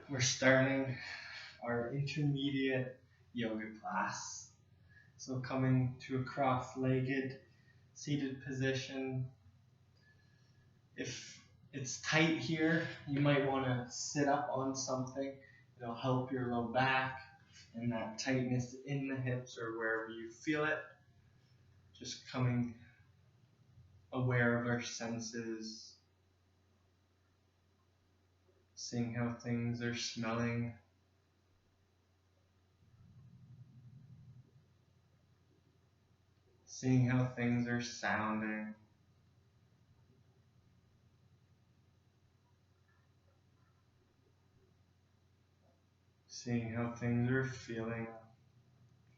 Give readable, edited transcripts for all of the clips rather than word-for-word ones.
we're starting our intermediate yoga class. So coming to a cross-legged seated position. If it's tight here, you might want to sit up on something. It'll help your low back and that tightness in the hips or wherever you feel it. Just coming aware of our senses, seeing how things are smelling, seeing how things are sounding, seeing how things are feeling.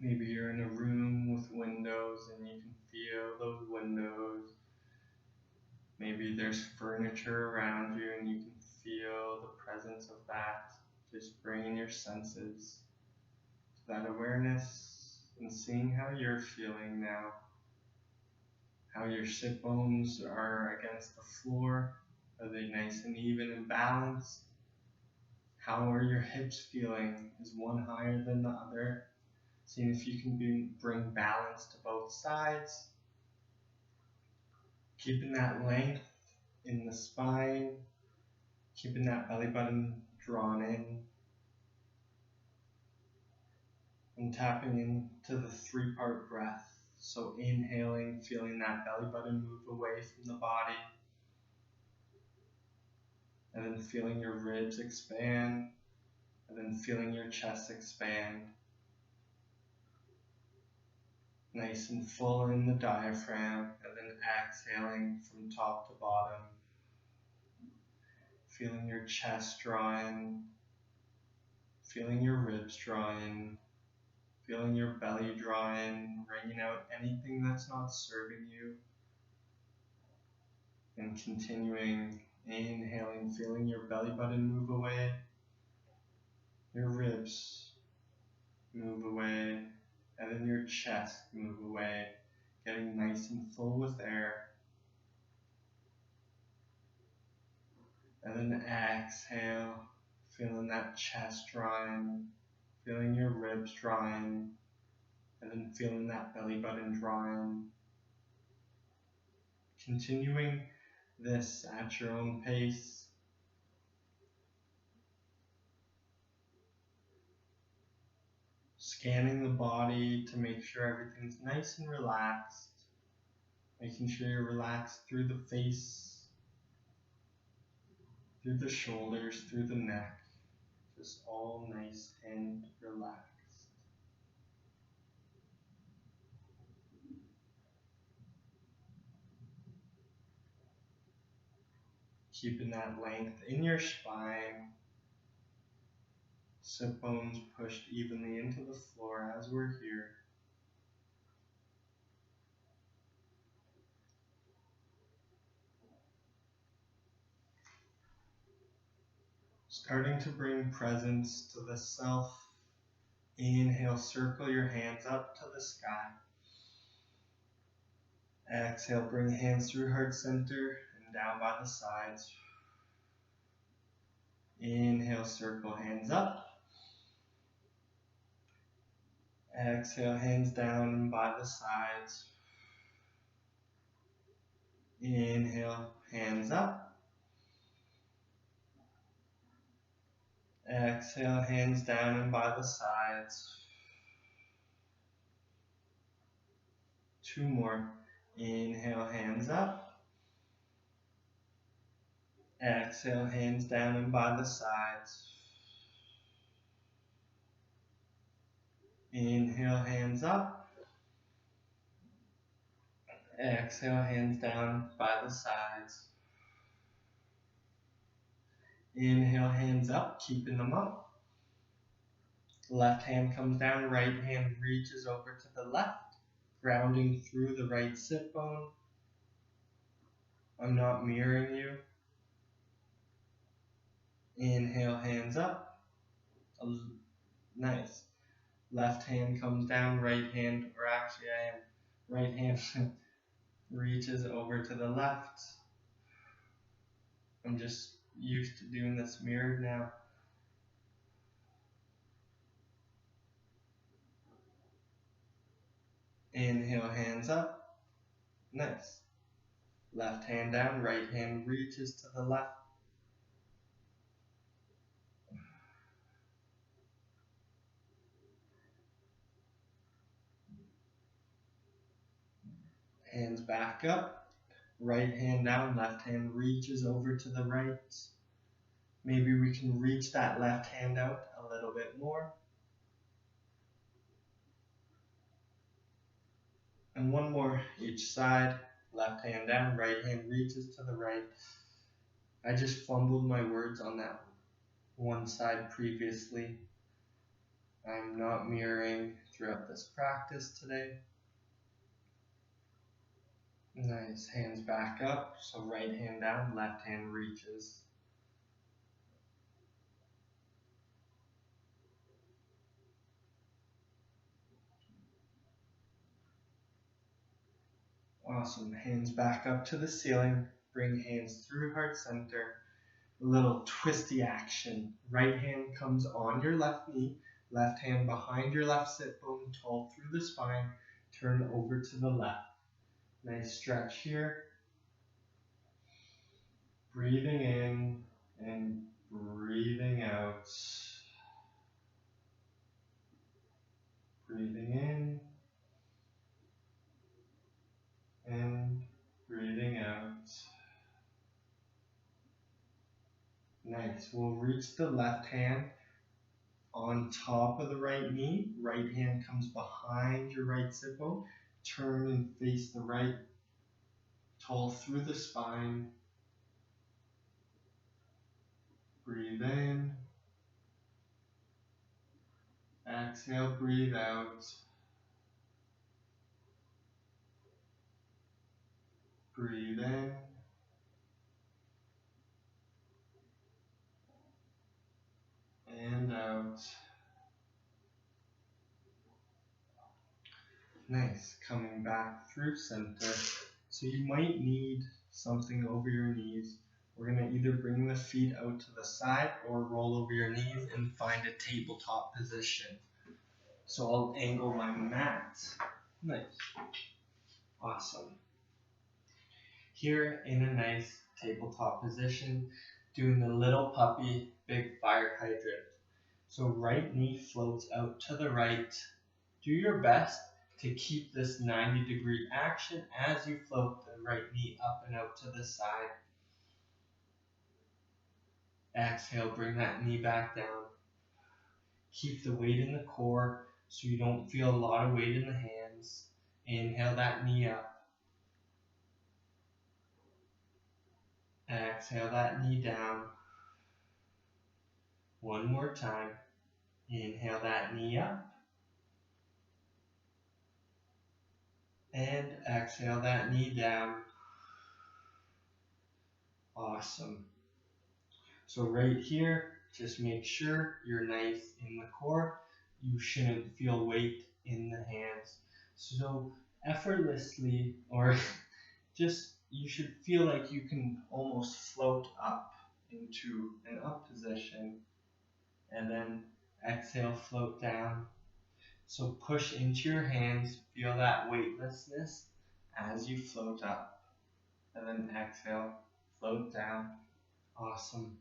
Maybe you're in a room with windows and you can feel those windows. Maybe there's furniture around you and you can feel the presence of that. Just bringing your senses to that awareness and seeing how you're feeling now. How your sit bones are against the floor. Are they nice and even and balanced? How are your hips feeling? Is one higher than the other? Seeing if you can bring balance to both sides. Keeping that length in the spine. Keeping that belly button drawn in. And tapping into the 3-part breath. So inhaling, feeling that belly button move away from the body. And then feeling your ribs expand. And then feeling your chest expand. Nice and full in the diaphragm, and then exhaling from top to bottom. Feeling your chest draw in, feeling your ribs draw in, feeling your belly draw in, wringing out anything that's not serving you. And continuing, inhaling, feeling your belly button move away, your ribs move away, and then your chest move away, getting nice and full with air. And then exhale, feeling that chest drawing, feeling your ribs drawing, and then feeling that belly button drawing. Continuing this at your own pace. Scanning the body to make sure everything's nice and relaxed. Making sure you're relaxed through the face, through the shoulders, through the neck. Just all nice and relaxed. Keeping that length in your spine. Sit bones pushed evenly into the floor as we're here. Starting to bring presence to the self. Inhale, circle your hands up to the sky. Exhale, bring hands through heart center and down by the sides. Inhale, circle hands up. Exhale, hands down and by the sides. Inhale, hands up. Exhale, hands down and by the sides. 2 more. Inhale, hands up. Exhale, hands down and by the sides. Inhale, hands up. Exhale, hands down by the sides. Inhale, hands up, keeping them up. Left hand comes down, right hand reaches over to the left, grounding through the right sit bone. I'm not mirroring you. Inhale, hands up. Nice. Left hand comes down, right hand, or actually I am, right hand reaches over to the left. I'm just used to doing this mirrored now. Inhale, hands up. Nice. Left hand down, right hand reaches to the left. Hands back up. Right hand down, left hand reaches over to the right. Maybe we can reach that left hand out a little bit more. And one more each side. Left hand down, right hand reaches to the right. I just fumbled my words on that one side previously. I'm not mirroring throughout this practice today. Nice, hands back up. So right hand down, left hand reaches. Awesome, hands back up to the ceiling. Bring hands through heart center. A little twisty action. Right hand comes on your left knee. Left hand behind your left sit bone, tall through the spine. Turn over to the left. Nice stretch here. Breathing in and breathing out. Breathing in and breathing out. Nice. We'll reach the left hand on top of the right knee. Right hand comes behind your right sit bone. Turn and face the right. Tall through the spine. Breathe in. Exhale, breathe out. Breathe in. And out. Nice. Coming back through center. So you might need something over your knees. We're going to either bring the feet out to the side or roll over your knees and find a tabletop position. So I'll angle my mat. Nice. Awesome. Here in a nice tabletop position, doing the little puppy, big fire hydrant. So right knee floats out to the right. Do your best to keep this 90-degree action as you float the right knee up and out to the side. Exhale, bring that knee back down. Keep the weight in the core so you don't feel a lot of weight in the hands. Inhale that knee up. Exhale that knee down. One more time. Inhale that knee up. And exhale that knee down. Awesome. So right here, just make sure you're nice in the core. You shouldn't feel weight in the hands. So effortlessly, or just you should feel like you can almost float up into an up position and then exhale, float down. So push into your hands, feel that weightlessness as you float up, and then exhale, float down. Awesome.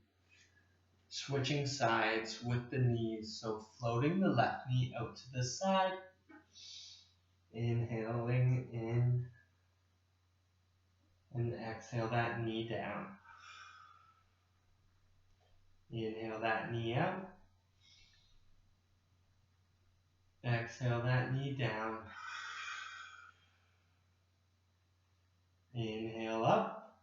Switching sides with the knees, so floating the left knee out to the side, inhaling in, and exhale that knee down. Inhale that knee out. Exhale that knee down. Inhale up.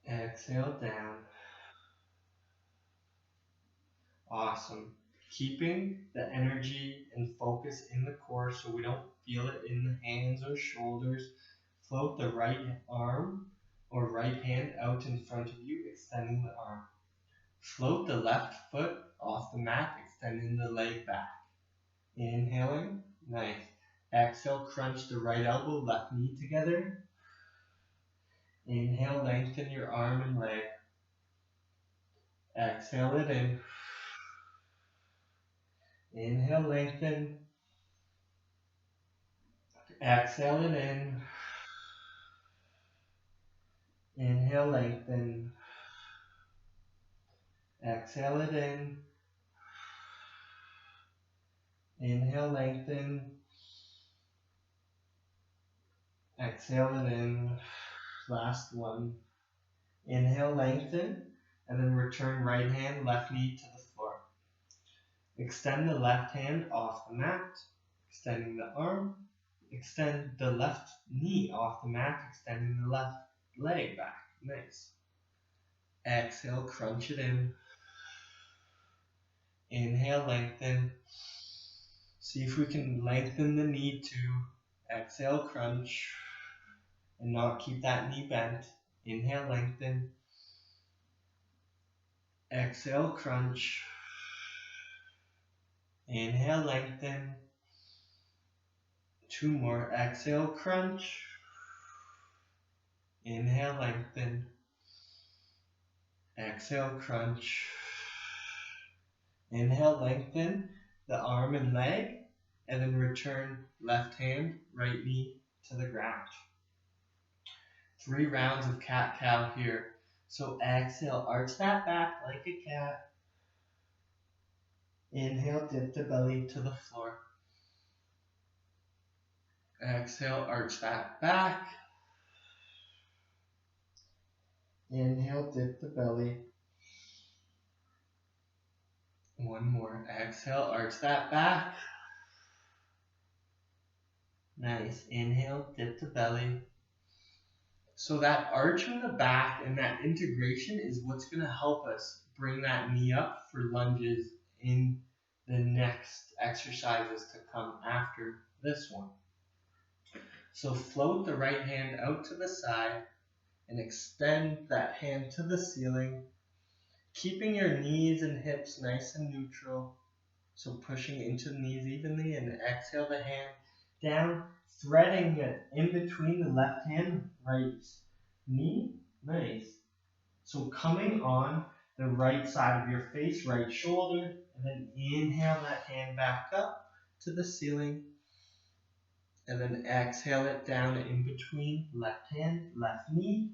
Exhale down. Awesome. Keeping the energy and focus in the core so we don't feel it in the hands or shoulders. Float the right arm or right hand out in front of you, extending the arm. Float the left foot off the mat, extending the leg back. Inhaling, nice. Exhale, crunch the right elbow, left knee together. Inhale, lengthen your arm and leg. Exhale it in. Inhale, lengthen. Exhale it in. Inhale, lengthen. Exhale it in. Inhale, lengthen. Exhale it in. Last one. Inhale, lengthen. And then return right hand, left knee to the floor. Extend the left hand off the mat. Extending the arm. Extend the left knee off the mat. Extending the left leg back. Nice. Exhale, crunch it in. Inhale, lengthen. See if we can lengthen the knee too. Exhale, crunch. And not keep that knee bent. Inhale, lengthen. Exhale, crunch. Inhale, lengthen. Two more. Exhale, crunch. Inhale, lengthen. Exhale, crunch. Inhale, lengthen the arm and leg, and then return left hand, right knee to the ground. 3 rounds of cat-cow here. So exhale, arch that back like a cat. Inhale, dip the belly to the floor. Exhale, arch that back. Inhale, dip the belly. One more. Exhale, arch that back. Nice. Inhale, dip the belly. So that arch in the back and that integration is what's going to help us bring that knee up for lunges in the next exercises to come after this one. So float the right hand out to the side and extend that hand to the ceiling, keeping your knees and hips nice and neutral. So pushing into the knees evenly, and exhale the hand down, threading it in between the left hand, right knee. Nice. So coming on the right side of your face, right shoulder, and then inhale that hand back up to the ceiling. And then exhale it down in between left hand, left knee.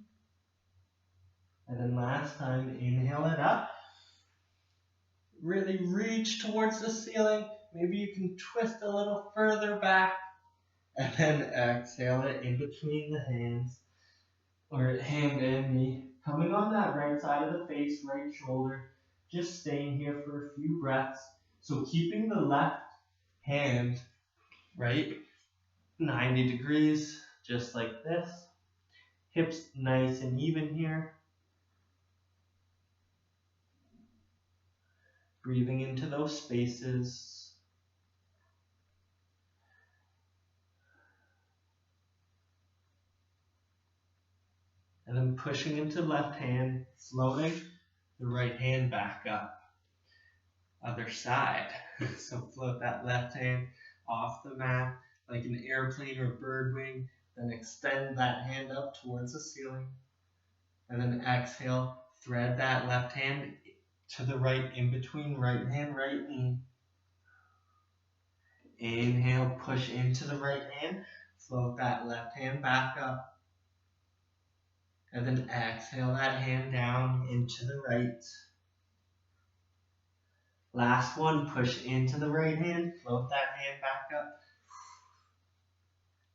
And then last time, inhale it up. Really reach towards the ceiling. Maybe you can twist a little further back. And then exhale it in between the hands. Or hand and knee. Coming on that right side of the face, right shoulder. Just staying here for a few breaths. So keeping the left hand, right, 90 degrees, just like this. Hips nice and even here. Breathing into those spaces. And then pushing into left hand, floating the right hand back up. Other side. So float that left hand off the mat like an airplane or bird wing. Then extend that hand up towards the ceiling. And then exhale, thread that left hand to the right in between right hand, right knee. Inhale, push into the right hand. Float that left hand back up. And then exhale that hand down into the right. Last one, push into the right hand, float that hand back up.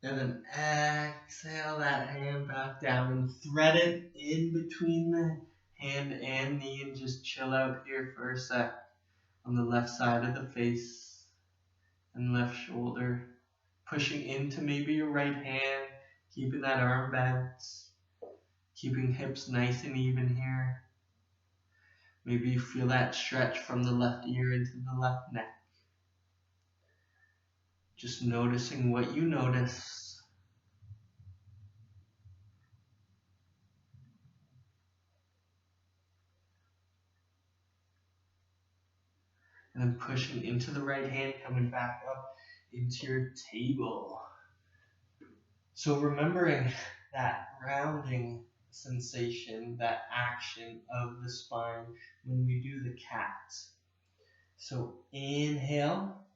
And then exhale that hand back down and thread it in between the hand and knee and just chill out here for a sec on the left side of the face and left shoulder. Pushing into maybe your right hand, keeping that arm bent, keeping hips nice and even here. Maybe you feel that stretch from the left ear into the left neck. Just noticing what you notice. And then pushing into the right hand, coming back up into your table. So remembering that rounding sensation, that action of the spine when we do the cat. So inhale,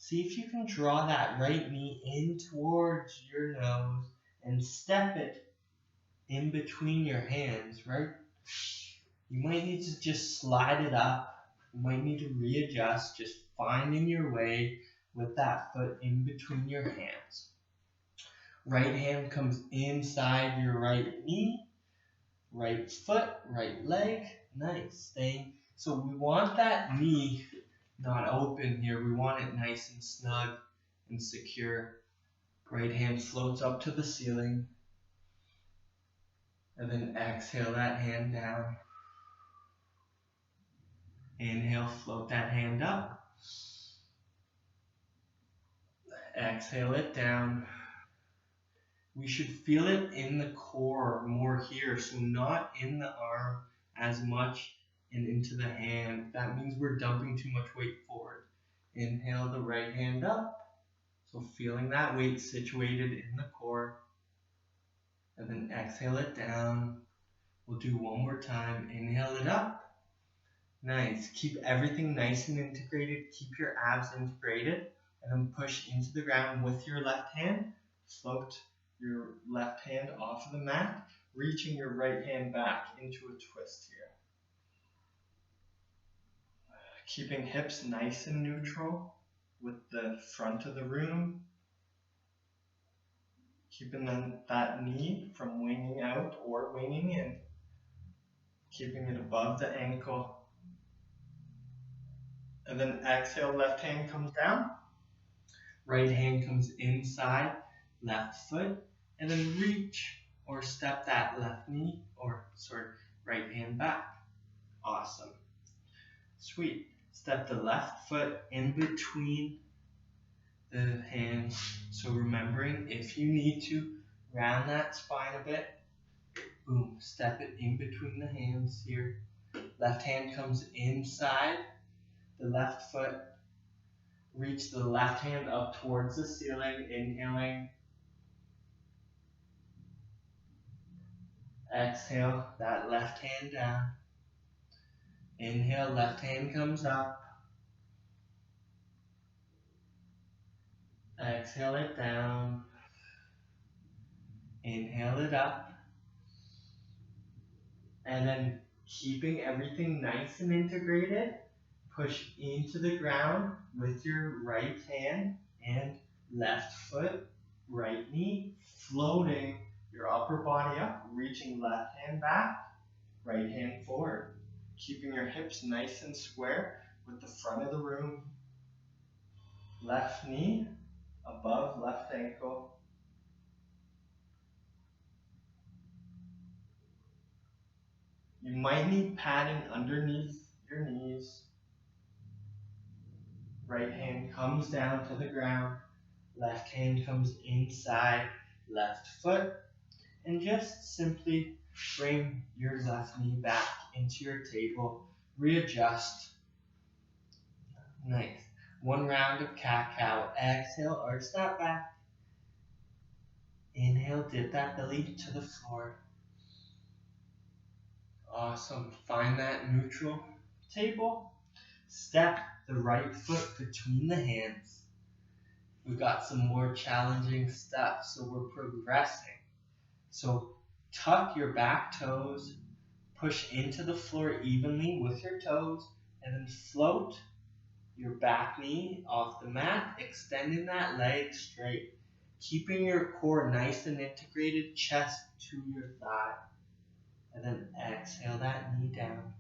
See if you can draw that right knee in towards your nose and step it in between your hands, right? You might need to just slide it up. You might need to readjust, just finding your way with that foot in between your hands. Right hand comes inside your right knee, right foot, right leg. Nice. Staying. So we want that knee not open here. We want it nice and snug and secure. Right hand floats up to the ceiling. And then exhale that hand down. Inhale, float that hand up. Exhale it down. We should feel it in the core more here, so not in the arm as much and into the hand. That means we're dumping too much weight forward. Inhale the right hand up. So feeling that weight situated in the core. And then exhale it down. We'll do one more time. Inhale it up. Nice. Keep everything nice and integrated. Keep your abs integrated. And then push into the ground with your left hand. Float your left hand off of the mat, reaching your right hand back into a twist here. Keeping hips nice and neutral with the front of the room. Keeping that knee from winging out or winging in. Keeping it above the ankle. And then exhale, left hand comes down. Right hand comes inside, left foot. And then reach or step that left knee, right hand back. Awesome. Sweet. Step the left foot in between the hands. So remembering, if you need to, round that spine a bit. Boom. Step it in between the hands here. Left hand comes inside the left foot. Reach the left hand up towards the ceiling. Inhaling. Exhale that left hand down. Inhale, left hand comes up. Exhale it down. Inhale it up. And then keeping everything nice and integrated, push into the ground with your right hand and left foot, right knee, floating your upper body up, reaching left hand back, right hand forward. Keeping your hips nice and square with the front of the room. Left knee above left ankle. You might need padding underneath your knees. Right hand comes down to the ground. Left hand comes inside left foot. And just simply bring your left knee back into your table. Readjust. Nice. One round of cat-cow. Exhale, arch that back. Inhale, dip that belly to the floor. Awesome. Find that neutral table. Step the right foot between the hands. We've got some more challenging steps, so we're progressing. So tuck your back toes, push into the floor evenly with your toes, and then float your back knee off the mat, extending that leg straight, keeping your core nice and integrated, chest to your thigh. And then exhale that knee down.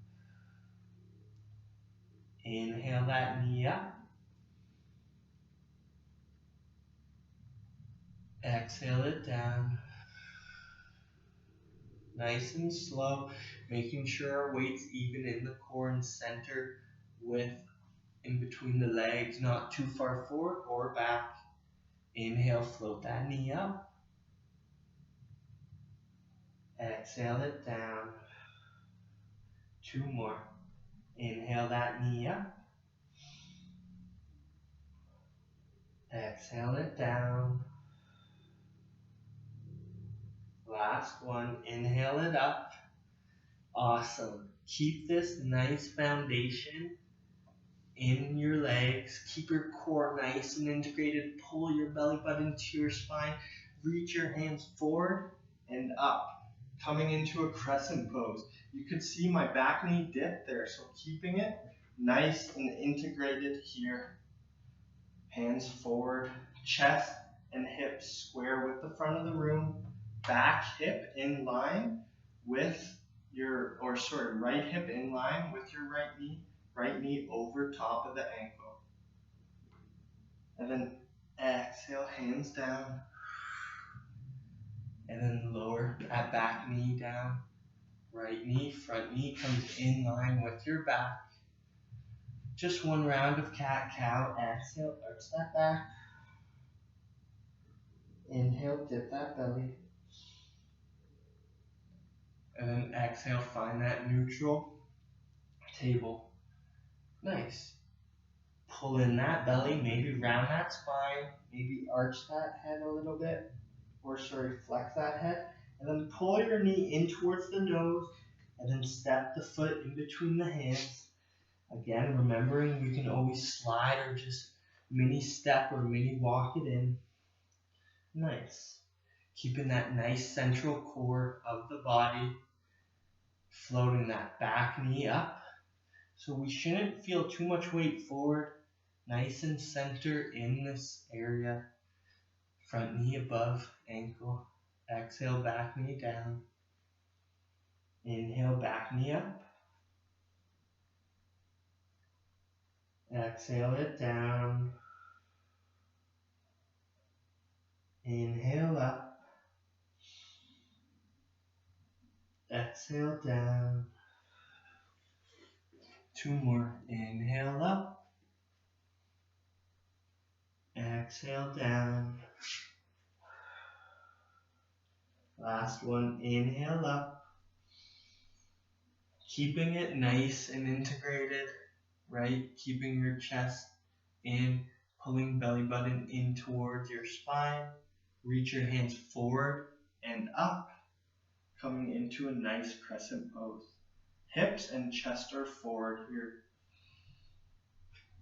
Inhale that knee up. Exhale it down. Nice and slow, making sure our weight's even in the core and center with in between the legs, not too far forward or back. Inhale, float that knee up. Exhale it down. Two more. Inhale that knee up. Exhale it down. Last one. Inhale it up. Awesome. Keep this nice foundation in your legs. Keep your core nice and integrated. Pull your belly button to your spine. Reach your hands forward and up, coming into a crescent pose. You could see my back knee dip there, so keeping it nice and integrated here. Hands forward, chest and hips square with the front of the room. Back hip in line with right hip in line with your right knee over top of the ankle. And then exhale, hands down. And then lower that back knee down. Right knee, front knee comes in line with your back. Just one round of cat-cow. Exhale, arch that back. Inhale, dip that belly. And then exhale, find that neutral table. Nice. Pull in that belly, maybe round that spine, maybe arch that head a little bit, flex that head. And then pull your knee in towards the nose, and then step the foot in between the hands. Again, remembering you can always slide or just mini step or mini walk it in. Nice. Keeping that nice central core of the body, floating that back knee up. So we shouldn't feel too much weight forward. Nice and center in this area. Front knee above ankle. Exhale, back knee down. Inhale, back knee up. Exhale it down. Inhale up. Exhale down. Two more. Inhale up. Exhale down. Last one. Inhale up. Keeping it nice and integrated, right? Keeping your chest in, pulling belly button in towards your spine. Reach your hands forward and up, coming into a nice crescent pose. Hips and chest are forward here.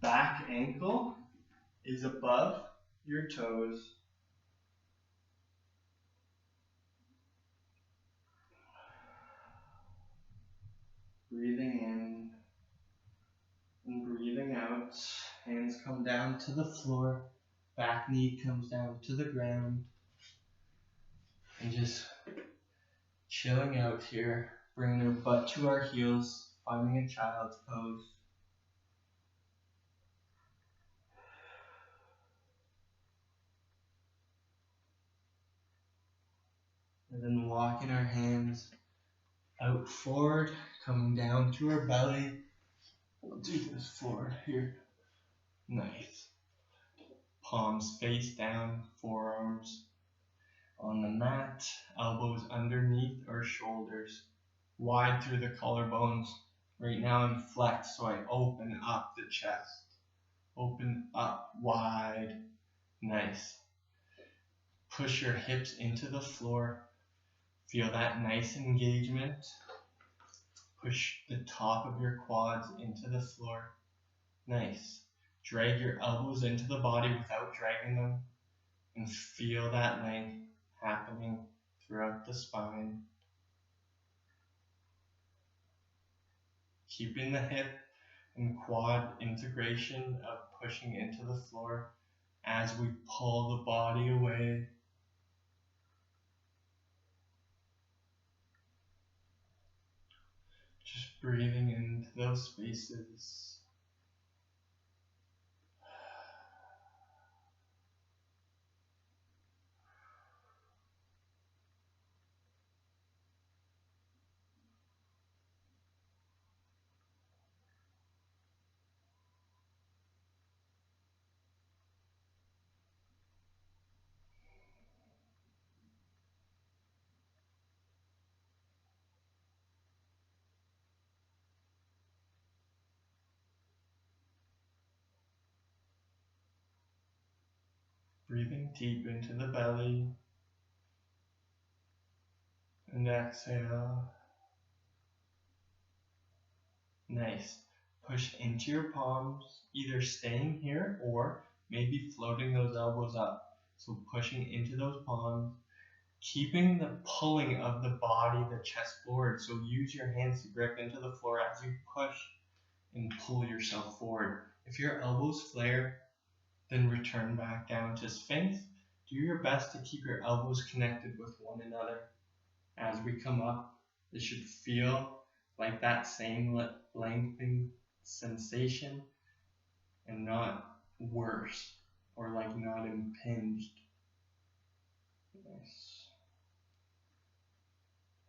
Back ankle is above your toes. Breathing in and breathing out. Hands come down to the floor. Back knee comes down to the ground. And just chilling out here. Bringing our butt to our heels. Finding a child's pose. And then walking our hands out forward, coming down to our belly. We'll do this forward here. Nice. Palms face down, forearms on the mat, elbows underneath our shoulders, wide through the collarbones. Right now I'm flexed, so I open up the chest. Open up wide. Nice. Push your hips into the floor. Feel that nice engagement. Push the top of your quads into the floor. Nice. Drag your elbows into the body without dragging them. And feel that length happening throughout the spine. Keeping the hip and quad integration of pushing into the floor as we pull the body away. Just breathing into those spaces. Breathing deep into the belly. And exhale. Nice. Push into your palms, either staying here or maybe floating those elbows up. So pushing into those palms, keeping the pulling of the body, the chest forward. So use your hands to grip into the floor as you push and pull yourself forward. If your elbows flare, then return back down to Sphinx. Do your best to keep your elbows connected with one another. As we come up, it should feel like that same lengthening sensation and not worse or like not impinged. Nice.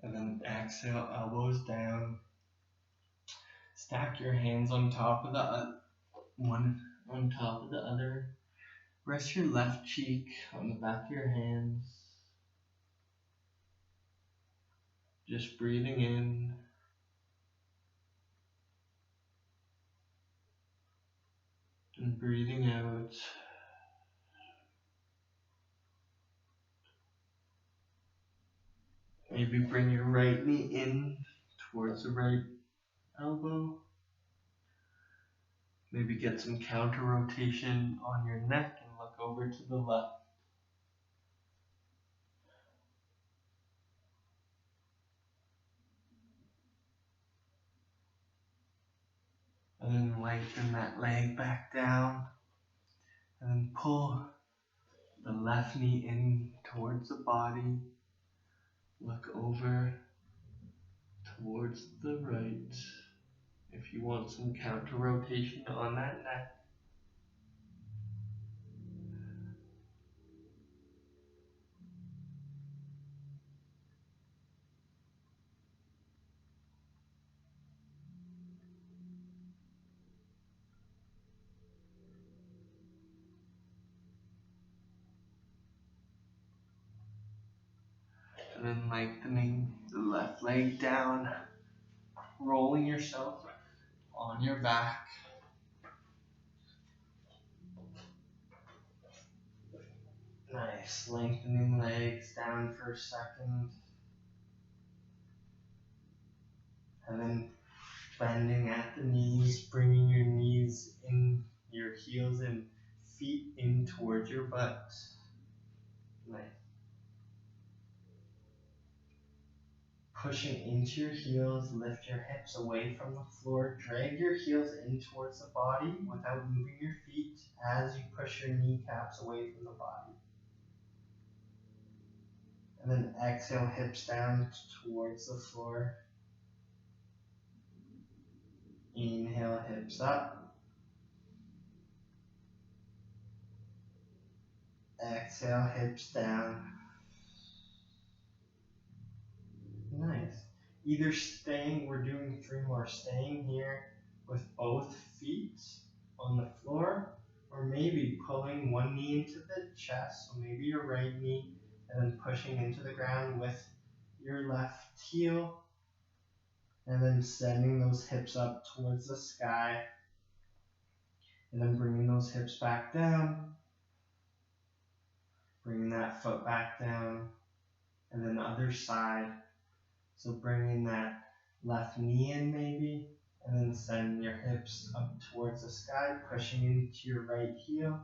And then exhale, elbows down. Stack your hands on top of the one on top of the other. Rest your left cheek on the back of your hands. Just breathing in. And breathing out. Maybe bring your right knee in towards the right elbow. Maybe get some counter rotation on your neck and look over to the left. And then lengthen that leg back down. And then pull the left knee in towards the body. Look over towards the right. If you want some counter rotation on that neck. And then lengthening the left leg down, rolling yourself on your back. Nice, lengthening legs down for a second. And then bending at the knees, bringing your knees in, your heels and feet in towards your butt. Nice. Pushing into your heels, lift your hips away from the floor. Drag your heels in towards the body without moving your feet as you push your kneecaps away from the body. And then exhale, hips down towards the floor. Inhale, hips up. Exhale, hips down. Nice. Either staying, we're doing 3 more, staying here with both feet on the floor, or maybe pulling one knee into the chest, so maybe your right knee, and then pushing into the ground with your left heel, and then sending those hips up towards the sky, and then bringing those hips back down, bringing that foot back down, and then the other side. So bringing that left knee in maybe, and then sending your hips up towards the sky, pushing into your right heel,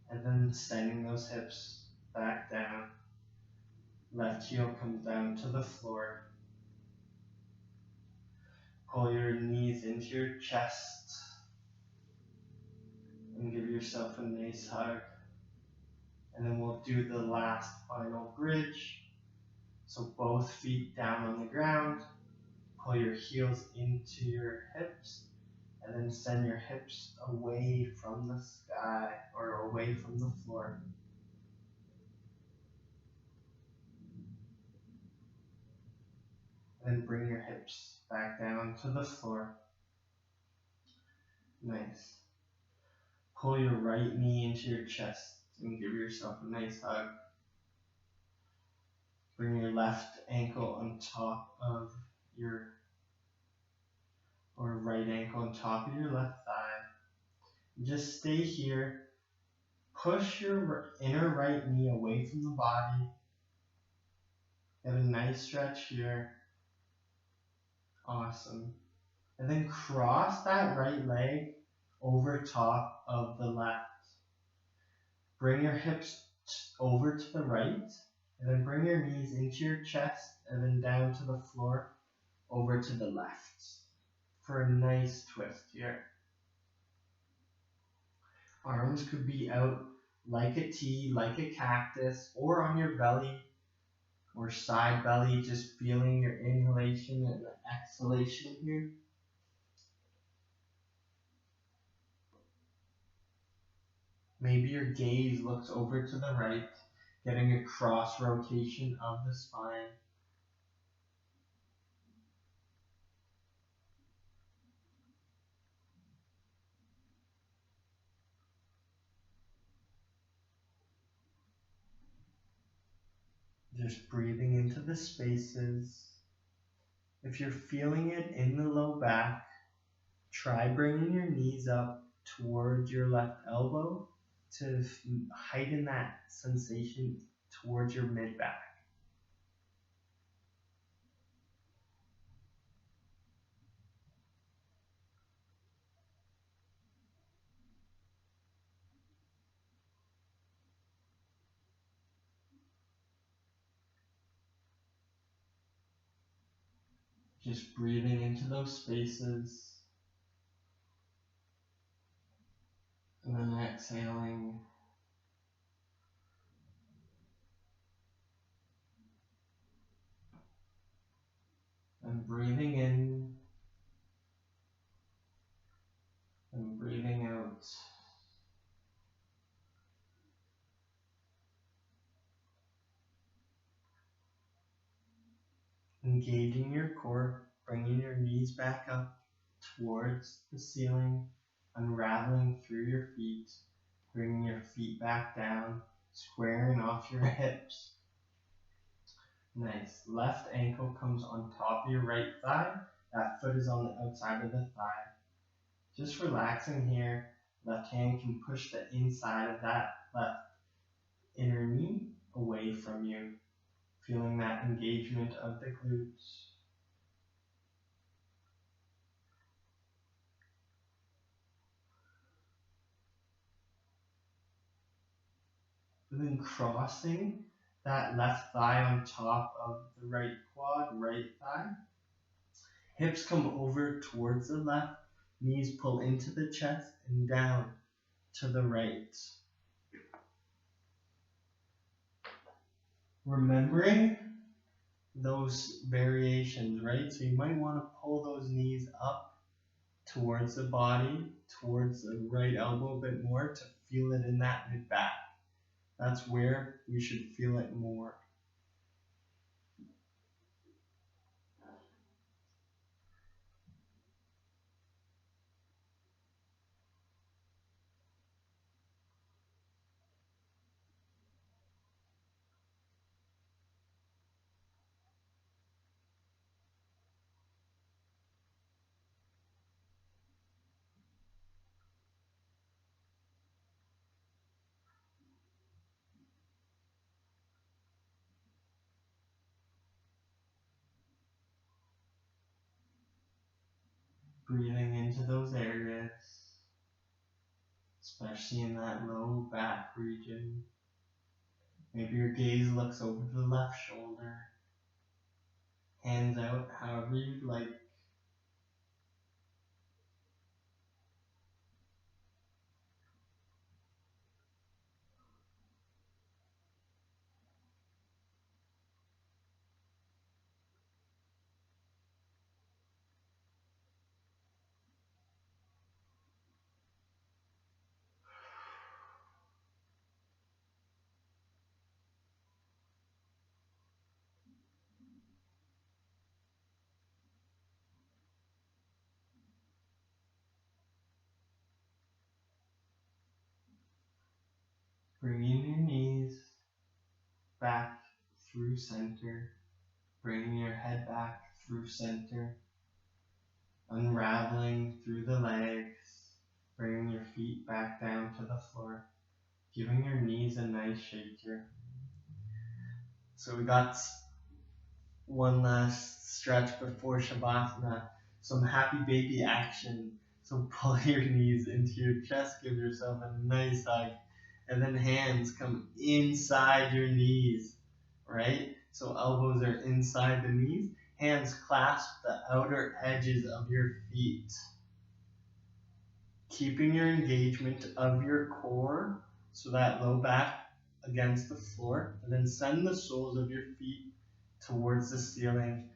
and then sending those hips back down. Left heel comes down to the floor. Pull your knees into your chest, and give yourself a nice hug. And then we'll do the last final bridge. So both feet down on the ground. Pull your heels into your hips, and then send your hips away from the sky or away from the floor. And then bring your hips back down to the floor. Nice. Pull your right knee into your chest and give yourself a nice hug. Bring your left ankle on top of your, or right ankle on top of your left thigh. Just stay here. Push your inner right knee away from the body. Get a nice stretch here. Awesome. And then cross that right leg over top of the left. Bring your hips over to the right, and then bring your knees into your chest and then down to the floor over to the left for a nice twist here. Arms could be out like a T, like a cactus, or on your belly or side belly, just feeling your inhalation and exhalation here. Maybe your gaze looks over to the right, getting a cross rotation of the spine. Just breathing into the spaces. If you're feeling it in the low back, try bringing your knees up towards your left elbow to heighten that sensation towards your mid back. Just breathing into those spaces and then exhaling and breathing in and breathing out. Engaging your core, bringing your knees back up towards the ceiling, unraveling through your feet, bringing your feet back down, squaring off your hips. Nice. Left ankle comes on top of your right thigh. That foot is on the outside of the thigh. Just relaxing here. Left hand can push the inside of that left inner knee away from you. Feeling that engagement of the glutes. And then crossing that left thigh on top of the right quad, right thigh. Hips come over towards the left, knees pull into the chest and down to the right. Remembering those variations, right? So you might want to pull those knees up towards the body, towards the right elbow a bit more to feel it in that mid back. That's where we should feel it more. Breathing into those areas, especially in that low back region. Maybe your gaze looks over the left shoulder, hands out however you'd like. Bringing your knees back through center, bringing your head back through center, unraveling through the legs, bringing your feet back down to the floor, giving your knees a nice shake here. So we got one last stretch before Shavasana. some happy baby action. So pull your knees into your chest, give yourself a nice hug, and then hands come inside your knees, right? So elbows are inside the knees, hands clasp the outer edges of your feet, keeping your engagement of your core, so that low back against the floor, and then send the soles of your feet towards the ceiling.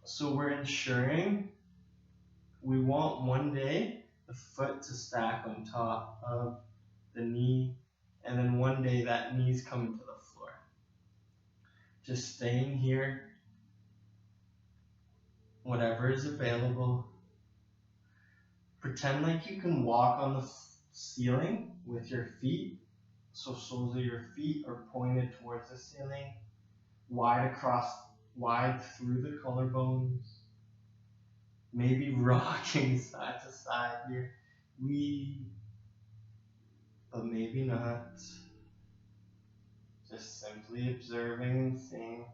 So we're ensuring we want one day the foot to stack on top of the knee, and then one day that knee's coming to the floor. Just staying here, whatever is available. Pretend like you can walk on the ceiling with your feet, so soles of your feet are pointed towards the ceiling, wide across, wide through the collarbones. Maybe rocking side to side here. But maybe not. Just simply observing and seeing.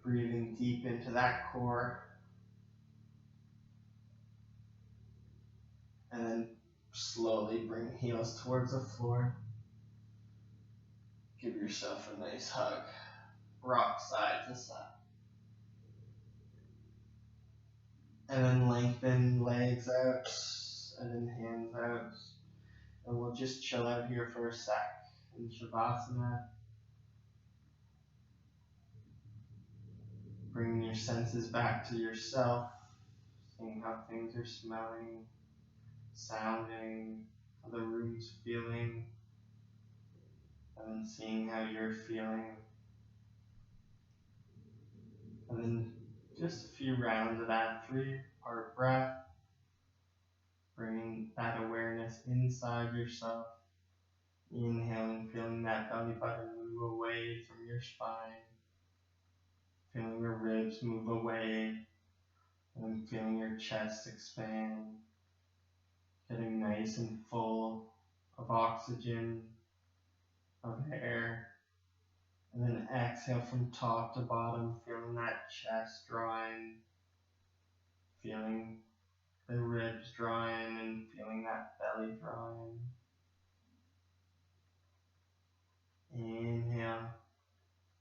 Breathing deep into that core. And then slowly bring heels towards the floor. Give yourself a nice hug. Rock side to side. And then lengthen legs out. And then hands out. And we'll just chill out here for a sec in Shavasana. Bringing your senses back to yourself. Seeing how things are smelling, sounding, how the room's feeling. And then seeing how you're feeling. And then just a few rounds of that 3-part breath. Bringing that awareness inside yourself. Inhaling, feeling that belly button move away from your spine. Feeling your ribs move away. And then feeling your chest expand. Getting nice and full of oxygen, of air. And then exhale from top to bottom, feeling that chest drawing. Feeling the ribs drawing and feeling that belly drawing. Inhale,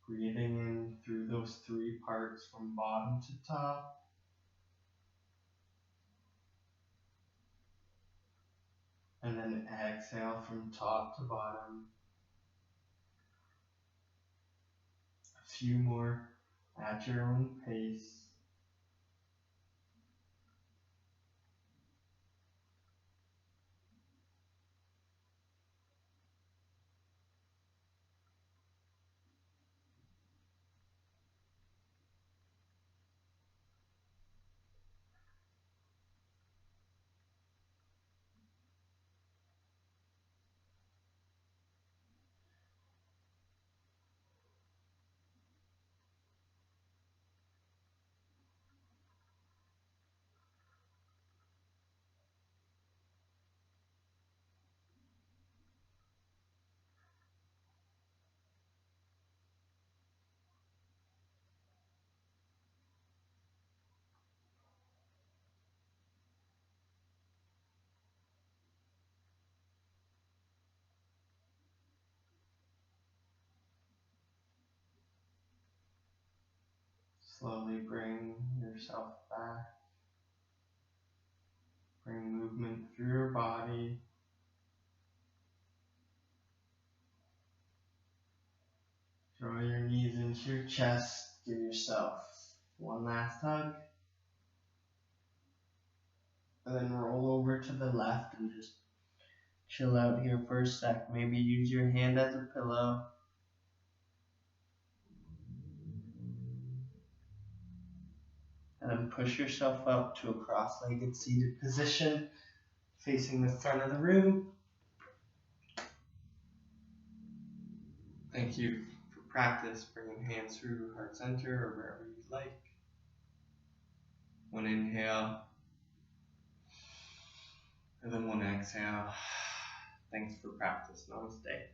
breathing in through those 3 parts from bottom to top. And then exhale from top to bottom. A few more at your own pace. Slowly bring yourself back. Bring movement through your body. Draw your knees into your chest. Give yourself one last hug. And then roll over to the left and just chill out here for a sec. Maybe use your hand as a pillow. And then push yourself up to a cross-legged seated position. facing the front of the room. Thank you for practice, bringing hands through heart center or wherever you like. One inhale, and then one exhale. Thanks for practice. Namaste.